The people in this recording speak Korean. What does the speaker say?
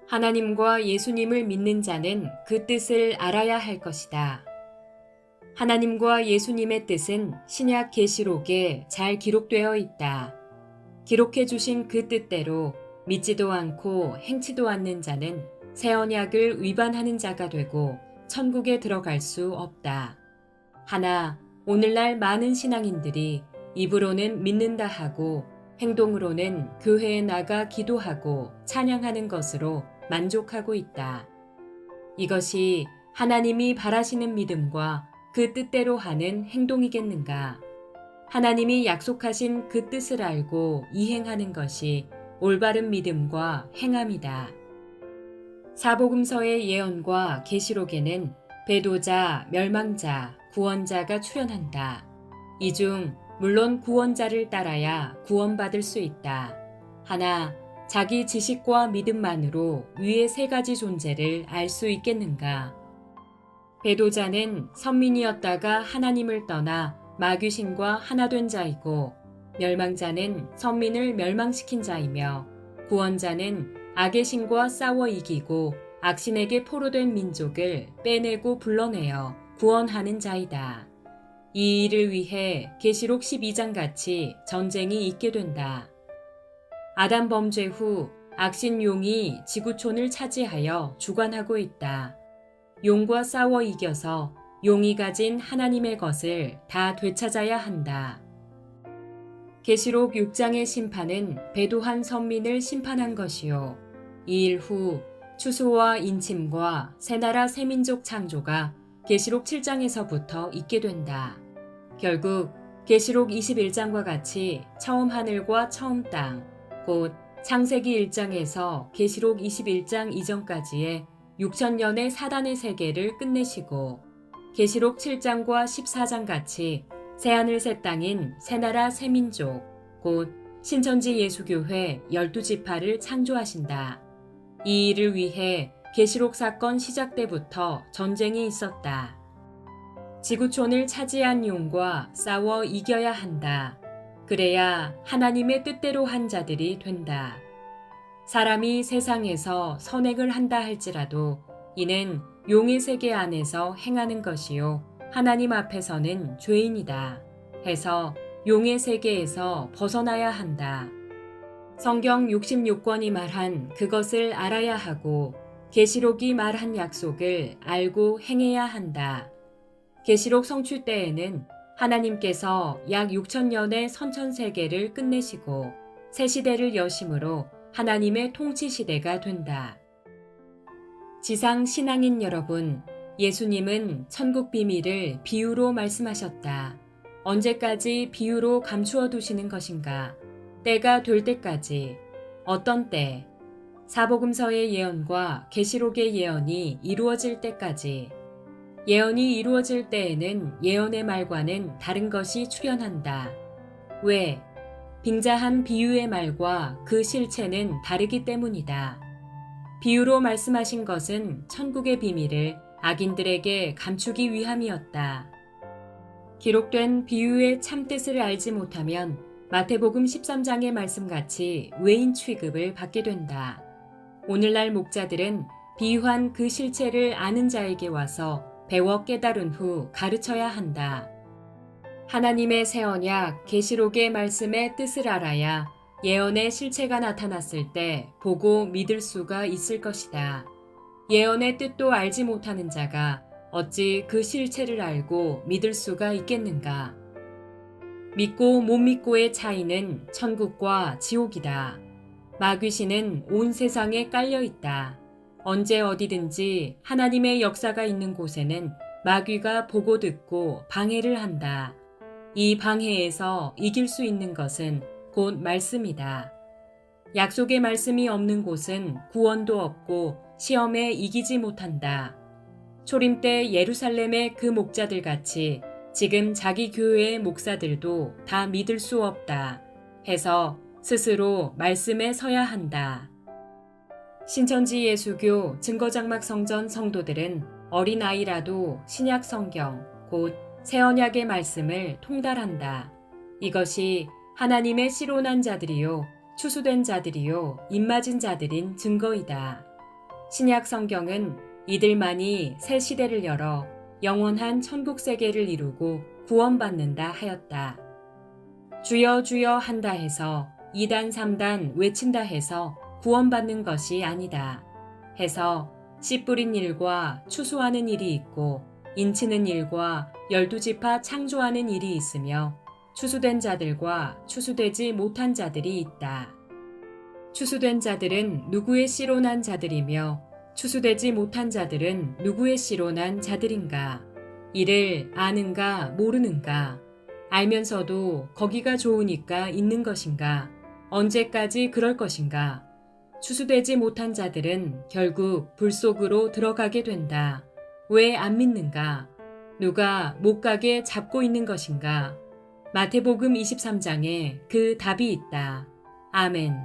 하나님과 예수님을 믿는 자는 그 뜻을 알아야 할 것이다. 하나님과 예수님의 뜻은 신약 계시록에 잘 기록되어 있다. 기록해 주신 그 뜻대로 믿지도 않고 행치도 않는 자는 새 언약을 위반하는 자가 되고 천국에 들어갈 수 없다. 하나, 오늘날 많은 신앙인들이 입으로는 믿는다 하고 행동으로는 교회에 나가 기도하고 찬양하는 것으로 만족하고 있다. 이것이 하나님이 바라시는 믿음과 그 뜻대로 하는 행동이겠는가? 하나님이 약속하신 그 뜻을 알고 이행하는 것이 올바른 믿음과 행함이다. 사복음서의 예언과 계시록에는 배도자, 멸망자, 구원자가 출현한다. 이 중 물론 구원자를 따라야 구원받을 수 있다. 하나, 자기 지식과 믿음만으로 위의 세 가지 존재를 알 수 있겠는가? 배도자는 선민이었다가 하나님을 떠나 마귀신과 하나 된 자이고, 멸망자는 선민을 멸망시킨 자이며, 구원자는 악의 신과 싸워 이기고 악신에게 포로된 민족을 빼내고 불러내어 구원하는 자이다. 이 일을 위해 계시록 12장 같이 전쟁이 있게 된다. 아담 범죄 후 악신 용이 지구촌을 차지하여 주관하고 있다. 용과 싸워 이겨서 용이 가진 하나님의 것을 다 되찾아야 한다. 계시록 6장의 심판은 배도한 선민을 심판한 것이요. 이 일 후 추수와 인침과 새나라 새민족 창조가 계시록 7장에서부터 있게 된다. 결국 계시록 21장과 같이 처음 하늘과 처음 땅, 곧 창세기 1장에서 계시록 21장 이전까지의 6천년의 사단의 세계를 끝내시고, 계시록 7장과 14장 같이 새하늘 새 땅인 새나라 새민족, 곧 신천지 예수교회 12지파를 창조하신다. 이 일을 위해 계시록 사건 시작 때부터 전쟁이 있었다. 지구촌을 차지한 용과 싸워 이겨야 한다. 그래야 하나님의 뜻대로 한 자들이 된다. 사람이 세상에서 선행을 한다 할지라도 이는 용의 세계 안에서 행하는 것이요 하나님 앞에서는 죄인이다 해서 용의 세계에서 벗어나야 한다. 성경 66권이 말한 그것을 알아야 하고 계시록이 말한 약속을 알고 행해야 한다. 계시록 성취 때에는 하나님께서 약 6천년의 선천세계를 끝내시고 새 시대를 여심으로 하나님의 통치 시대가 된다. 지상 신앙인 여러분, 예수님은 천국 비밀을 비유로 말씀하셨다. 언제까지 비유로 감추어 두시는 것인가? 때가 될 때까지. 어떤 때? 사복음서의 예언과 계시록의 예언이 이루어질 때까지. 예언이 이루어질 때에는 예언의 말과는 다른 것이 출현한다. 왜? 빙자한 비유의 말과 그 실체는 다르기 때문이다. 비유로 말씀하신 것은 천국의 비밀을 악인들에게 감추기 위함이었다. 기록된 비유의 참뜻을 알지 못하면 마태복음 13장의 말씀같이 외인 취급을 받게 된다. 오늘날 목자들은 비유한 그 실체를 아는 자에게 와서 배워 깨달은 후 가르쳐야 한다. 하나님의 새 언약 계시록의 말씀의 뜻을 알아야 예언의 실체가 나타났을 때 보고 믿을 수가 있을 것이다. 예언의 뜻도 알지 못하는 자가 어찌 그 실체를 알고 믿을 수가 있겠는가? 믿고 못 믿고의 차이는 천국과 지옥이다. 마귀신은 온 세상에 깔려 있다. 언제 어디든지 하나님의 역사가 있는 곳에는 마귀가 보고 듣고 방해를 한다. 이 방해에서 이길 수 있는 것은 곧 말씀이다. 약속의 말씀이 없는 곳은 구원도 없고 시험에 이기지 못한다. 초림 때 예루살렘의 그 목자들 같이 지금 자기 교회의 목사들도 다 믿을 수 없다 해서 스스로 말씀에 서야 한다. 신천지 예수교 증거장막 성전 성도들은 어린아이라도 신약 성경, 곧 새언약의 말씀을 통달한다. 이것이 하나님의 씨로 난 자들이요, 추수된 자들이요, 입맞은 자들인 증거이다. 신약 성경은 이들만이 새 시대를 열어 영원한 천국 세계를 이루고 구원받는다 하였다. 주여 주여 한다 해서 2단 3단 외친다 해서 구원받는 것이 아니다 해서 씨 뿌린 일과 추수하는 일이 있고 인치는 일과 12지파 창조하는 일이 있으며 추수된 자들과 추수되지 못한 자들이 있다. 추수된 자들은 누구의 씨로 난 자들이며 추수되지 못한 자들은 누구의 씨로 난 자들인가? 이를 아는가 모르는가? 알면서도 거기가 좋으니까 있는 것인가? 언제까지 그럴 것인가? 추수되지 못한 자들은 결국 불 속으로 들어가게 된다. 왜 안 믿는가? 누가 못 가게 잡고 있는 것인가? 마태복음 23장에 그 답이 있다. 아멘.